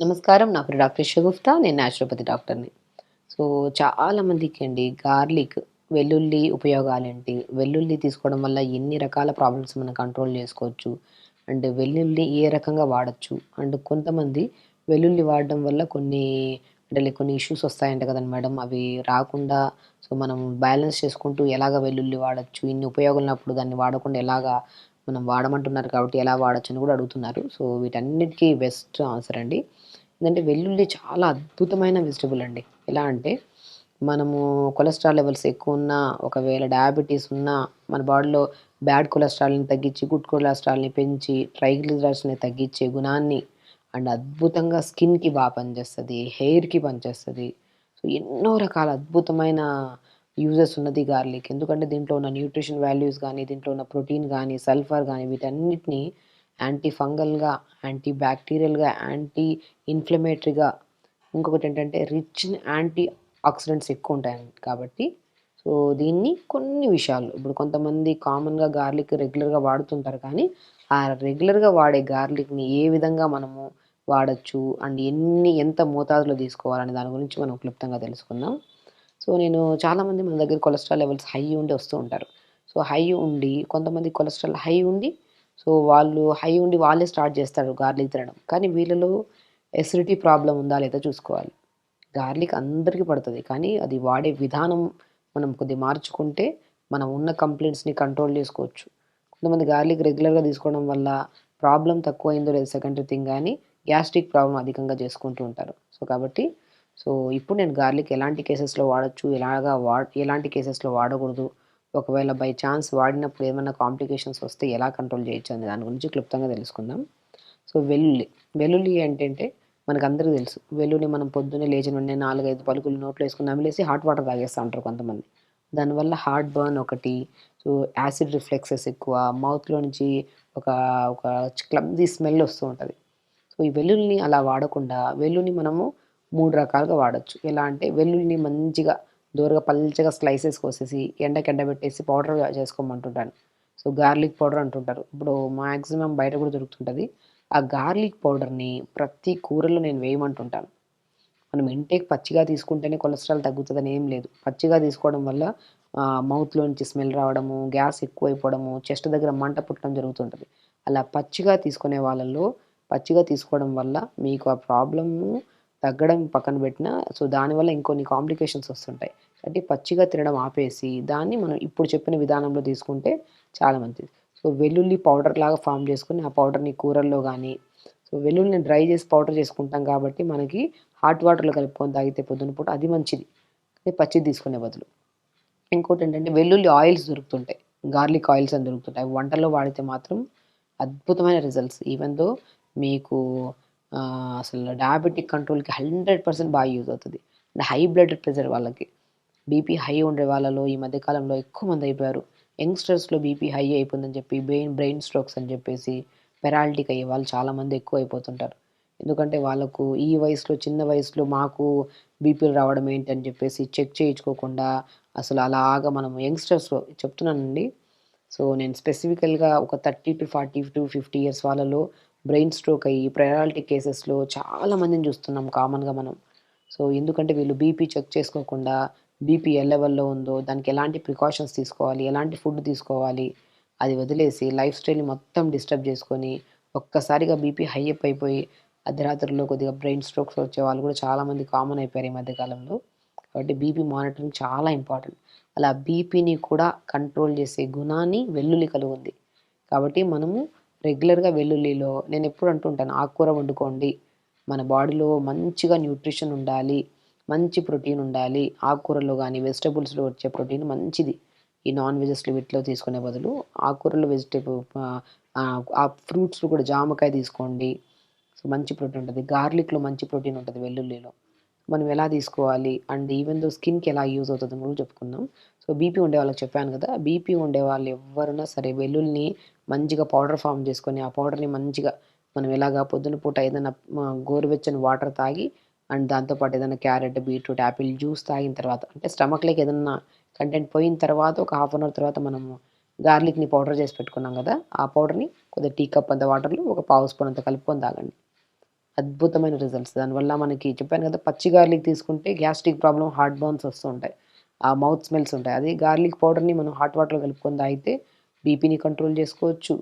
నమస్కారం. నా పేరు డాక్టర్ షగుఫ్తా. నేను న్యాచురోపతి డాక్టర్‌ని. సో, చాలామందికి అండి గార్లిక్, వెల్లుల్లి ఉపయోగాలేంటి? వెల్లుల్లి తీసుకోవడం వల్ల ఎన్ని రకాల ప్రాబ్లమ్స్ మనం కంట్రోల్ చేసుకోవచ్చు? అండ్ వెల్లుల్లి ఏ రకంగా వాడొచ్చు? అండ్ కొంతమంది వెల్లుల్లి వాడడం వల్ల కొన్ని ఇష్యూస్ వస్తాయంట కదండీ మేడం! అవి రాకుండా సో, మనం బ్యాలెన్స్ చేసుకుంటూ ఎలాగా వెల్లుల్లి వాడొచ్చు? ఇన్ని ఉపయోగాలున్నప్పుడు దాన్ని వాడకుండా ఎలాగా మనం వాడమంటున్నారు కాబట్టి ఎలా వాడొచ్చు అని కూడా అడుగుతున్నారు. సో, వీటన్నిటికి బెస్ట్ ఆన్సర్ అండి. ఏందంటే వెల్లుల్లి చాలా అద్భుతమైన వెజిటబుల్ అండి. ఎలా అంటే మనము కొలెస్ట్రాల్ లెవెల్స్ ఎక్కువున్నా, ఒకవేళ డయాబెటిస్ ఉన్నా, మన బాడీలో బ్యాడ్ కొలెస్ట్రాల్‌ని తగ్గించి, గుడ్ కొలెస్ట్రాల్‌ని పెంచి, ట్రైగ్లిజరైడ్స్‌ని తగ్గించే గుణాన్ని అండ్ అద్భుతంగా స్కిన్‌కి పనిచేస్తది. హెయిర్‌కి పనిచేస్తది. సో, ఎన్నో రకాల అద్భుతమైన యూజెస్ ఉన్నది గార్లిక్. ఎందుకంటే దీంట్లో ఉన్న న్యూట్రిషన్ వాల్యూస్ గానీ, దీంట్లో ఉన్న ప్రోటీన్ గానీ, సల్ఫర్ గానీ వీటన్నిటిని యాంటీ ఫంగల్‌గా, యాంటీ బ్యాక్టీరియల్‌గా, యాంటీ ఇన్‌ఫ్లమేటరీగా ఇంకొకటేంటంటే రిచ్ ఇన్ యాంటీ ఆక్సిడెంట్స్ ఎక్కువుంటాయండి. కాబట్టి సో, దీన్ని కొన్ని విషయాలు ఇప్పుడు కొంతమంది కామన్‌గా గార్లిక్ రెగ్యులర్‌గా వాడుతుంటారు కానీ, ఆ రెగ్యులర్‌గా వాడే గార్లిక్‌ని ఏ విధంగా మనము వాడొచ్చు అండ్ ఎంత మోతాదులో తీసుకోవాలనే దాని గురించి మనం క్లుప్తంగా తెలుసుకుందాం. సో, చాలామంది మన దగ్గర కొలెస్ట్రాల్ లెవెల్స్ హై ఉండి వస్తూ ఉంటారు. సో, హై ఉండి కొంతమంది కొలెస్ట్రాల్ హై ఉండి సో, వాళ్ళు హై ఉండి వాళ్ళే స్టార్ట్ చేస్తారు గార్లిక్ తినడం. కానీ వీళ్ళలో ఎసిడిటీ ప్రాబ్లమ్ ఉందా లేదా చూసుకోవాలి. గార్లిక్ అందరికి పడతది. కానీ అది వాడే విధానం మనం కొద్దిగా మార్చుకుంటే మనం ఉన్న కంప్లెయింట్స్‌ని కంట్రోల్ చేసుకోవచ్చు. కొంతమంది గార్లిక్ రెగ్యులర్‌గా తీసుకోవడం వల్ల ప్రాబ్లమ్ తక్కువయిందో లేదో సెకండరీ థింగ్ గానీ గ్యాస్ట్రిక్ ప్రాబ్లమ్ అధికంగా చేసుకుంటూ ఉంటారు. సో, ఇప్పుడు నేను గార్లిక్ ఎలాంటి కేసెస్‌లో వాడొచ్చు, ఎలాంటి కేసెస్‌లో వాడకూడదు, ఒకవేళ బై ఛాన్స్ వాడినప్పుడు ఏమన్నా కాంప్లికేషన్స్ వస్తే ఎలా కంట్రోల్ చేయొచ్చు అనే దాని గురించి క్లుప్తంగా తెలుసుకుందాం. సో, వెల్లుల్లి ఏంటంటే మనకందరికి తెలుసు. వెల్లుల్లి మనం పొద్దున్నే లేచిన వెంటనే 4, 5 పలుకులు నోట్లో ఏసుకొని నమిలేసి హాట్ వాటర్ తాగేస్తా ఉంటారు కొంతమంది. దానివల్ల హార్ట్ బర్న్ ఒకటి, సో, యాసిడ్ రిఫ్లెక్సెస్ ఎక్కువ, మౌత్‌లో నుంచి ఒక ఒక క్లమ్జీ స్మెల్ వస్తూ ఉంటది. సో, ఈ వెల్లుల్లిని అలా వాడకుండా వెల్లుల్లిని మనము 3 రకాలుగా వాడొచ్చు. ఎలా అంటే వెల్లుల్లిని మంచిగా దోరగా పల్చగా స్లైసెస్ కోసేసి ఎండబెట్టేసి పౌడర్‌గా చేసుకోమంటుంటాను. సో, గార్లిక్ పౌడర్ అంటుంటారు. ఇప్పుడు మాక్సిమం బయట కూడా దొరుకుతుంటది. ఆ గార్లిక్ పౌడర్‌ని ప్రతి కూరలో నేను వేయమంటుంటాను. మనం ఇంటేక్ పచ్చిగా తీసుకుంటేనే కొలెస్ట్రాల్ తగ్గుతదని ఏం లేదు. పచ్చిగా తీసుకోవడం వల్ల మౌత్‌లో నుంచి స్మెల్ రావడము, గ్యాస్ ఎక్కువైపోవడము, చెస్ట్ దగ్గర మంట పుట్టడం జరుగుతుంటది. అలా పచ్చిగా తీసుకోవడం వల్ల మీకు ఆ ప్రాబ్లము తగ్గడం పక్కన పెట్టినా, సో, దానివల్ల ఇంకొన్ని కాంప్లికేషన్స్ వస్తుంటాయి. కాబట్టి పచ్చిగా తినడం ఆపేసి, దాన్ని మనం ఇప్పుడు చెప్పిన విధానంలో తీసుకుంటే చాలా మంచిది. సో, వెల్లుల్లి పౌడర్‌లాగా ఫార్మ్ చేసుకొని, ఆ పౌడర్‌ని కూరల్లో గానీ, సో, వెల్లుల్లిని డ్రై చేసి పౌడర్ చేసుకుంటాం కాబట్టి మనకి హాట్ వాటర్‌లో కలుపుకొని తాగితే పొద్దున పూట అది మంచిది. అదే పచ్చిది తీసుకునే బదులు. ఇంకోటేంటంటే వెల్లుల్లి ఆయిల్స్ దొరుకుతుంటాయి. గార్లిక్ ఆయిల్స్ అని దొరుకుతుంటాయి. అవి వంటల్లో వాడితే మాత్రం అద్భుతమైన రిజల్ట్స్. ఈవెన్ దో మీకు అసలు డయాబెటిక్ కంట్రోల్‌కి 100% బాగా యూజ్ అవుతది. అండ్ హై బ్లడ్ ప్రెషర్ వాళ్ళకి. బీపీ హై ఉండే వాళ్ళలో ఈ మధ్య కాలంలో ఎక్కువ మంది అయిపోయారు. యంగ్‌స్టర్స్‌లో బీపీ హై అయిపోయిందని చెప్పి బ్రెయిన్ స్ట్రోక్స్ అని చెప్పేసి పెరాలిటిక్ అయ్యే వాళ్ళు చాలామంది ఎక్కువైపోతుంటారు. ఎందుకంటే వాళ్ళకు ఈ వయసులో చిన్న వయసులో మాకు బీపీలు రావడం ఏంటని చెప్పేసి చెక్ చేయించుకోకుండా అసలు అలాగా మనం యంగ్‌స్టర్స్‌లో చెప్తున్నానండి. సో, నేను స్పెసిఫికల్‌గా ఒక 30-40-50 ఇయర్స్ వాళ్ళలో బ్రెయిన్ స్ట్రోక్ అయ్యి ప్రయారిటీ కేసెస్‌లో చాలా మందిని చూస్తున్నాం కామన్‌గా మనం. సో, ఎందుకంటే వీళ్ళు బీపీ చెక్ చేసుకోకుండా బీపీ ఏ లెవెల్‌లో ఉందో, దానికి ఎలాంటి ప్రికాషన్స్ తీసుకోవాలి, ఎలాంటి ఫుడ్ తీసుకోవాలి, అది వదిలేసి లైఫ్ స్టైల్‌ని మొత్తం డిస్టర్బ్ చేసుకొని, ఒక్కసారిగా బీపీ హై అయిపోయి అర్ధరాత్రుల్లో కొద్దిగా బ్రెయిన్ స్ట్రోక్స్ వచ్చే వాళ్ళు కూడా చాలామంది కామన్ అయిపోయారు ఈ మధ్య కాలంలో. కాబట్టి బీపీ మానిటరింగ్ చాలా ఇంపార్టెంట్. అలా బీపీని కూడా కంట్రోల్ చేసే గుణాన్ని వెల్లుల్లి కలిగుంది. కాబట్టి మనము రెగ్యులర్‌గా వెల్లుల్లిలో నేనెప్పుడు అంటుంటాను ఆకుకూర వండుకోండి. మన బాడీలో మంచిగా న్యూట్రిషన్ ఉండాలి. మంచి ప్రోటీన్ ఉండాలి. ఆకుకూరల్లో గాని, వెజిటబుల్స్‌లో వచ్చే ప్రోటీన్ మంచిది. ఈ నాన్ వెజెస్‌లో వీటిలో తీసుకునే బదులు ఆకుకూరలు ఆ ఫ్రూట్స్‌లో కూడా జామకాయ తీసుకోండి. సో, మంచి ప్రోటీన్ ఉంటది. గార్లిక్‌లో మంచి ప్రోటీన్ ఉంటది వెల్లుల్లిలో. మనం ఎలా తీసుకోవాలి అండ్ ఈవెన్ దో స్కిన్‌కి ఎలా యూజ్ అవుతదని కూడా చెప్పుకుందాం. సో, బీపీ ఉండే వాళ్ళకి చెప్పాను కదా! బీపీ ఉండేవాళ్ళు ఎవ్వరున్నా సరే వెల్లుల్లిని మంచిగా పౌడర్ ఫార్మ్ చేసుకొని, ఆ పౌడర్‌ని మంచిగా మనం ఎలాగా పొద్దున పూట ఏదైనా గోరువెచ్చని వాటర్ తాగి అండ్ దాంతో పాటు ఏదైనా క్యారెట్, బీట్రూట్, యాపిల్ జ్యూస్ తాగిన తర్వాత అంటే స్టమక్‌లోకి ఏదన్నా కంటెంట్ పోయిన తర్వాత ఒక హాఫ్ అన్ అవర్ తర్వాత మనము గార్లిక్‌ని పౌడర్ చేసి పెట్టుకున్నాం కదా! ఆ పౌడర్‌ని కొద్దిగా టీ కప్ అంత వాటర్‌లో ఒక పావు స్పూన్ అంత కలుపుకొని తాగండి. అద్భుతమైన రిజల్ట్స్. దానివల్ల మనకి చెప్పాను కదా! పచ్చి గార్లిక్ తీసుకుంటే గ్యాస్ట్రిక్ ప్రాబ్లమ్, హార్ట్ బర్న్స్ వస్తూ ఉంటాయి. ఆ మౌత్ స్మెల్స్ ఉంటాయి. అదే గార్లిక్ పౌడర్‌ని మనం హాట్ వాటర్‌లో కలుపుకొని తాగితే బీపీని కంట్రోల్ చేసుకోవచ్చు.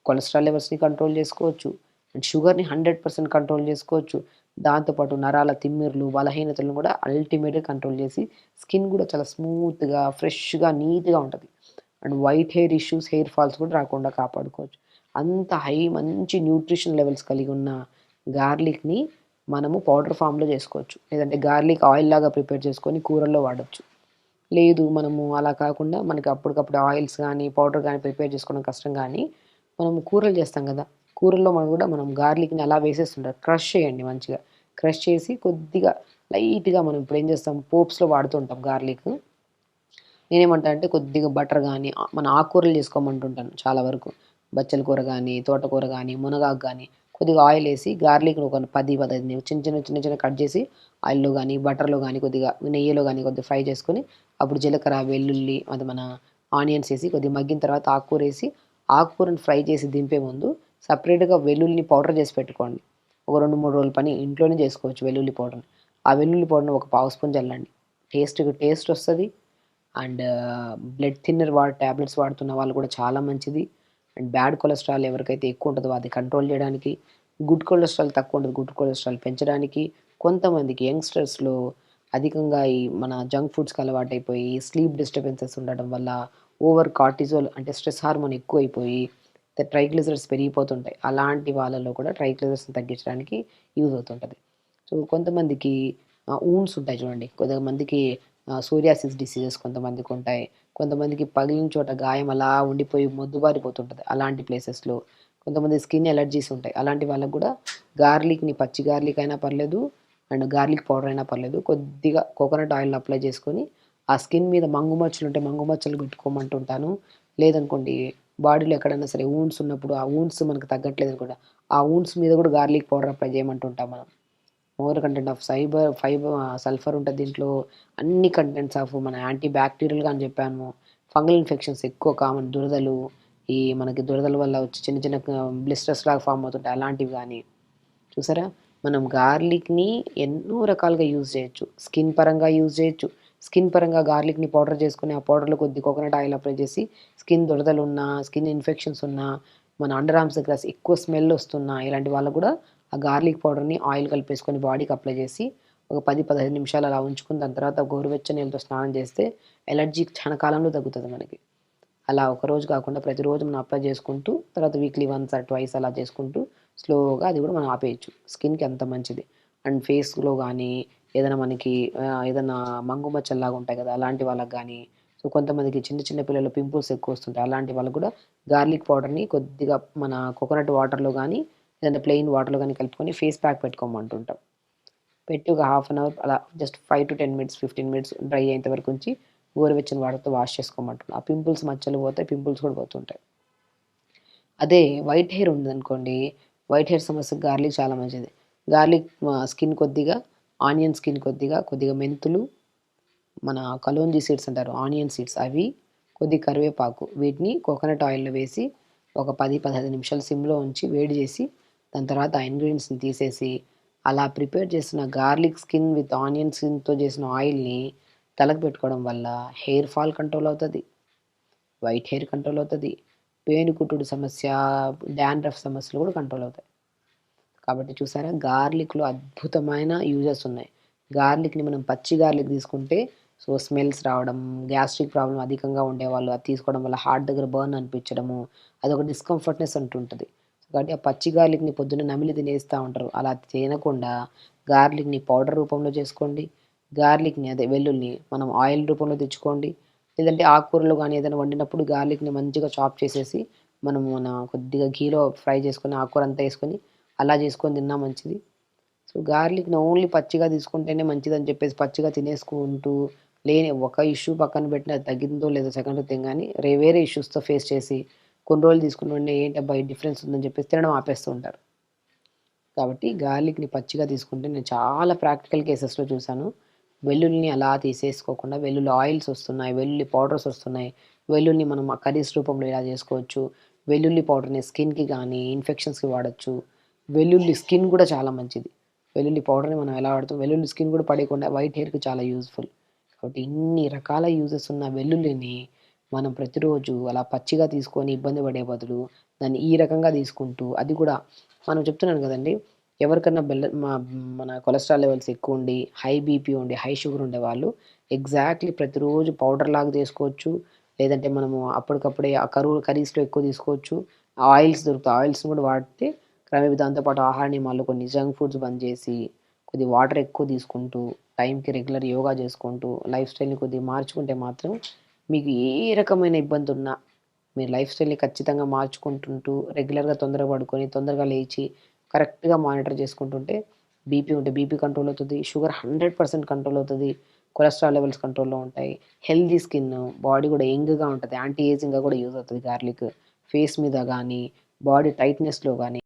కొలెస్ట్రాల్ లెవెల్స్‌ని కంట్రోల్ చేసుకోవచ్చు. అండ్ షుగర్‌ని 100% కంట్రోల్ చేసుకోవచ్చు. దాంతో పాటు నరాల తిమ్మిర్లు, బలహీనతలను కూడా అల్టిమేట్‌గా కంట్రోల్ చేసి స్కిన్ కూడా చాలా స్మూత్‌గా, ఫ్రెష్‌గా, నీట్‌గా ఉంటది. And white hair issues, hair falls కూడా రాకుండా కాపాడుకోవచ్చు. అంత మంచి న్యూట్రిషన్ లెవెల్స్ కలిగి ఉన్న గార్లిక్‌ని మనము పౌడర్ ఫామ్‌లో చేసుకోవచ్చు. లేదంటే గార్లిక్ ఆయిల్ లాగా ప్రిపేర్ చేసుకొని కూరల్లో వాడొచ్చు. లేదు మనము అలా కాకుండా మనకి అప్పటికప్పుడు ఆయిల్స్ గానీ, పౌడర్ గానీ ప్రిపేర్ చేసుకోవడం కష్టం గానీ, మనం కూరలు చేస్తాం గదా! కూరల్లో మనం గార్లిక్‌ని అలా వేసేస్తుంటారు. క్రష్ చేయండి మంచిగా. క్రష్ చేసి కొద్దిగా లైట్‌గా మనం ఇప్పుడేం చేస్తాం పోప్స్‌లో వాడుతూ ఉంటాం గార్లిక్. నేనేమంటా అంటే కొద్దిగా బటర్ గానీ, మన ఆకుకూరలు చేసుకోమంటుంటాను చాలా వరకు. బచ్చల కూర గానీ, తోటకూర గానీ, మునగాకు గానీ, కొద్దిగా ఆయిలేసి గార్లిక్‌ని ఒక 10, 15 చిన్న చిన్నగా కట్ చేసి ఆయిల్‌లో గానీ, బటర్‌లో గానీ, కొద్దిగా నెయ్యిలో గానీ కొద్దిగా ఫ్రై చేసుకొని, అప్పుడు జీలకర్ర, వెల్లుల్లి అది మన ఆనియన్స్ ఏసి కొద్దిగా మగ్గిన తర్వాత ఆకుకూరేసి, ఆకుకూరని ఫ్రై చేసి దింపే ముందు సెపరేట్‌గా వెల్లుల్లిని పౌడర్ చేసి పెట్టుకోండి. ఒక 2, 3 రోజుల పని ఇంట్లోనే చేసుకోవచ్చు వెల్లుల్లి పౌడర్‌ని. ఆ వెల్లుల్లి పౌడర్‌ని ఒక పావు స్పూన్ చల్లండి. టేస్టొస్తది. అండ్ బ్లడ్ థిన్నర్ టాబ్లెట్స్ వాడుతున్న వాళ్ళు కూడా చాలా మంచిది. అండ్ బ్యాడ్ కొలెస్ట్రాల్ ఎవరికైతే ఎక్కువ ఉంటదో అది కంట్రోల్ చేయడానికి, గుడ్ కొలెస్ట్రాల్ తక్కువ ఉంటది. గుడ్ కొలెస్ట్రాల్ పెంచడానికి, కొంతమందికి యంగ్‌స్టర్స్‌లో అధికంగా ఈ మన జంక్ ఫుడ్స్‌కి అలవాటైపోయి, స్లీప్ డిస్టర్బెన్సెస్ ఉండడం వల్ల, ఓవర్ కార్టిజోల్ అంటే స్ట్రెస్ హార్మోన్ ఎక్కువైపోయి, ట్రైగ్లిజరైడ్స్ పెరిగిపోతుంటాయి. అలాంటి వాళ్ళలో కూడా ట్రైగ్లిజరైడ్స్‌ని తగ్గించడానికి యూజ్ అవుతుంటది. సో, కొంతమందికి వూండ్స్ ఉంటాయి చూడండి. కొంతమందికి సోరియాసిస్ డిసీజెస్ కొంతమందికుంటాయి. కొంతమందికి పగిలిన చోట గాయం అలా ఉండిపోయి మొద్దుబారిపోతుంటది. అలాంటి ప్లేసెస్‌లో. కొంతమంది స్కిన్ ఎలర్జీస్ ఉంటాయి. అలాంటి వాళ్ళకి గూడా గార్లిక్‌ని పచ్చి గార్లిక్ అయినా పర్లేదు. అండ్ గార్లిక్ పౌడర్ అయినా పర్లేదు. కొద్దిగా కోకోనట్ ఆయిల్‌ని అప్లై చేసుకొని, ఆ స్కిన్ మీద మంగు మచ్చలుంటే మంగు మచ్చలు పెట్టుకోమంటుంటాను. లేదనుకోండి బాడీలో ఎక్కడైనా సరే వూండ్స్ ఉన్నప్పుడు, ఆ వూండ్స్ మనకు తగ్గట్లేదనుకోండి, ఆ వూండ్స్ మీద గూడా గార్లిక్ పౌడర్ అప్లై చేయమంటుంటాం మనం. మోర్ కంటెంట్ ఆఫ్ సల్ఫర్ ఉంటది దీంట్లో. అన్ని కంటెంట్స్ ఆఫ్ మన యాంటీ బ్యాక్టీరియల్‌గా అని చెప్పాను. ఫంగల్ ఇన్ఫెక్షన్స్ ఎక్కువ కామన్ దురదలు, ఈ మనకి దురదల వల్ల వచ్చి చిన్న చిన్న బ్లిస్టర్స్ లాగా ఫార్మ్ అవుతుంటాయి. అలాంటివి గాని. చూసారా? మనం గార్లిక్‌ని ఎన్నో రకాలుగా యూజ్ చేయొచ్చు. స్కిన్ పరంగా యూజ్ చేయొచ్చు. స్కిన్ పరంగా గార్లిక్‌ని పౌడర్ చేసుకొని, ఆ పౌడర్‌లో కొద్ది కోకోనట్ ఆయిల్ అప్లై చేసి, స్కిన్ దురదలున్నా, స్కిన్ ఇన్ఫెక్షన్స్ ఉన్నా, మన అండర్ ఆర్మ్స్ దగ్గర ఎక్కువ స్మెల్ ఒస్తున్నా, ఇలాంటి వాళ్ళకి గూడా ఆ గార్లిక్ పౌడర్‌ని ఆయిల్ కలిపేసుకొని బాడీకి అప్లై చేసి, ఒక 10, 15 నిమిషాలు అలా ఉంచుకుని దాని తర్వాత గోరువెచ్చని నీళ్ళతో స్నానం చేస్తే ఎలర్జీ క్షణకాలంలో తగ్గుతది మనకి. అలా ఒకరోజు కాకుండా ప్రతిరోజు మనం అప్లై చేసుకుంటూ, తర్వాత వీక్లీ వన్స్ ఆర్ ట్వైస్ అలా చేసుకుంటూ, స్లోగా అది కూడా మనం ఆపేయొచ్చు. స్కిన్‌కి అంత మంచిది. అండ్ ఫేస్‌లో గానీ, ఏదైనా మనకి ఏదన్నా మంగు మచ్చల్లాగా ఉంటాయి కదా! అలాంటి వాళ్ళకి గానీ, సో, కొంతమందికి చిన్న చిన్న పిల్లలు పింపుల్స్ ఎక్కువొస్తుంటాయి. అలాంటి వాళ్ళకి కూడా గార్లిక్ పౌడర్‌ని కొద్దిగా మన కోకోనట్ వాటర్‌లో గానీ, లేదంటే ప్లెయిన్ వాటర్‌లో గానీ కలుపుకొని ఫేస్ ప్యాక్ పెట్టుకోమంటుంటాం. పెట్టి ఒక హాఫ్ అన్ అవర్ అలా జస్ట్ 5-10 మినిట్స్, 15 మినిట్స్ డ్రై అయ్యేంత వరకు ఉంచి, గోరువెచ్చని వాటర్‌తో వాష్ చేసుకోమంటున్నా. ఆ పింపుల్స్ మచ్చలు పోతాయి. పింపుల్స్ కూడా పోతుంటాయి. అదే వైట్ హెయిర్ ఉందనుకోండి, వైట్ హెయిర్ సమస్యకి గార్లిక్ చాలా మంచిది. గార్లిక్ స్కిన్ కొద్దిగా, ఆనియన్ స్కిన్ కొద్దిగా, కొద్దిగా మెంతులు, మన కలోంజీ సీడ్స్ అంటారు. ఆనియన్ సీడ్స్ అవి, కొద్దిగా కరివేపాకు వీటిని కోకోనట్ ఆయిల్‌లో వేసి ఒక 10, 15 నిమిషాలు సిమ్‌లో ఉంచి వేడి చేసి, దాని తర్వాత ఆ ఇంగ్రీడియెంట్స్‌ని తీసేసి, అలా ప్రిపేర్ చేసిన గార్లిక్ స్కిన్ విత్ ఆనియన్ స్కిన్‌తో చేసిన ఆయిల్‌ని తలకు పెట్టుకోవడం వల్ల హెయిర్ ఫాల్ కంట్రోల్ అవుతది. వైట్ హెయిర్ కంట్రోల్ అవుతది. పేనుకుట్టుడు సమస్య, డాండ్రఫ్ సమస్యలు కూడా కంట్రోల్ అవుతాయి. కాబట్టి చూసారా గార్లిక్‌లో అద్భుతమైన యూజెస్ ఉన్నాయి. గార్లిక్‌ని మనం పచ్చి గార్లిక్ తీసుకుంటే స్మెల్స్ రావడం, గ్యాస్ట్రిక్ ప్రాబ్లమ్ అధికంగా ఉండేవాళ్ళు అది తీసుకోవడం వల్ల హార్ట్ దగ్గర బర్న్ అనిపించడము, అదొక డిస్కంఫర్ట్‌నెస్ అంటుంటది. కాబట్టి ఆ పచ్చి గార్లిక్‌ని పొద్దున్న నమిలి తినేస్తా ఉంటారు. అలా తినకుండా గార్లిక్‌ని పౌడర్ రూపంలో చేసుకోండి. గార్లిక్‌ని అదే వెల్లుల్లిని మనం ఆయిల్ రూపంలో తెచ్చుకోండి. లేదంటే ఆకుకూరలు గానీ ఏదైనా వండినప్పుడు గార్లిక్‌ని మంచిగా చాప్ చేసేసి కొద్దిగా ఘీలో ఫ్రై చేసుకొని ఆకుకూర అంతా ఏసుకొని అలా చేసుకొని తిన్నా మంచిది. సో, గార్లిక్‌ని ఓన్లీ పచ్చిగా తీసుకుంటేనే మంచిదని చెప్పేసి పచ్చిగా తినేసుకుంటూ, లేని ఒక ఇష్యూ పక్కన పెట్టినా అది తగ్గిందో లేదో సెకండ్ థింగ్ గానీ, వేరే ఇష్యూస్‌తో ఫేస్ చేసి, కొన్ని రోజులు తీసుకున్న వెంటనే ఏంటబ్బా! ఈ డిఫరెన్స్ ఉందని చెప్పేసి తినడం ఆపేస్తూ ఉంటారు. కాబట్టి గార్లిక్‌ని పచ్చిగా తీసుకుంటే నేను చాలా ప్రాక్టికల్ కేసెస్‌లో చూసాను. వెల్లుల్లిని అలా తీసేసుకోకుండా వెల్లుల్లి ఆయిల్స్ ఒస్తున్నాయి. వెల్లుల్లి పౌడర్స్ ఒస్తున్నాయి. వెల్లుల్లి మనం ఆ కర్రీస్ రూపంలో ఇలా చేసుకోవచ్చు. వెల్లుల్లి పౌడర్‌ని స్కిన్‌కి గానీ, ఇన్ఫెక్షన్స్‌కి వాడొచ్చు. వెల్లుల్లి స్కిన్ గూడా చాలా మంచిది. వెల్లుల్లి పౌడర్‌ని మనం ఎలా వాడతాం, వెల్లుల్లి స్కిన్ గూడా పడేయకుండా వైట్ హెయిర్‌కి చాలా యూజ్‌ఫుల్. కాబట్టి ఇన్ని రకాల యూజెస్ ఉన్న వెల్లుల్లిని మనం ప్రతిరోజు అలా పచ్చిగా తీసుకొని ఇబ్బంది పడే బదులు, దాన్ని ఈ రకంగా తీసుకుంటూ అది కూడా మనం చెప్తున్నాను గదండీ! ఎవరికన్నా మన కొలెస్ట్రాల్ లెవెల్స్ ఎక్కువుండి, హై బీపీ ఉండి, హై షుగర్ ఉండేవాళ్ళు ఎగ్జాక్ట్‌లీ ప్రతిరోజు పౌడర్‌లాగా చేసుకోవచ్చు. లేదంటే మనము అప్పటికప్పుడే ఆ కర్రీస్‌లో ఎక్కువ తీసుకోవచ్చు. ఆయిల్స్ దొరుకుతాయి. ఆయిల్స్‌ని కూడా వాడితే దాంతో పాటు ఆహార నియమాల్లో కొన్ని జంక్ ఫుడ్స్ బంద్ చేసి, కొద్దిగా వాటర్ ఎక్కువ తీసుకుంటూ, టైంకి రెగ్యులర్ యోగా చేసుకుంటూ, లైఫ్ స్టైల్‌ని కొద్దిగా మార్చుకుంటే మాత్రం మీకు ఏ రకమైన ఇబ్బందున్నా మీరు లైఫ్ స్టైల్‌ని ఖచ్చితంగా మార్చుకుంటుంటూ, రెగ్యులర్‌గా తొందరగా పడుకొని, తొందరగా లేచి, కరెక్ట్‌గా మానిటర్ చేసుకుంటుంటే బీపీ ఉంటే బీపీ కంట్రోల్ అవుతది. షుగర్ 100% కంట్రోల్ అవుతది. కొలెస్ట్రాల్ లెవెల్స్ కంట్రోల్‌లో ఉంటాయి. హెల్తీ స్కిన్, బాడీ కూడా యంగ్‌గా ఉంటది. యాంటీ ఏజింగ్‌గా కూడా యూజ్ అవుతది గార్లిక్. ఫేస్ మీద గానీ, బాడీ టైట్‌నెస్‌లో గానీ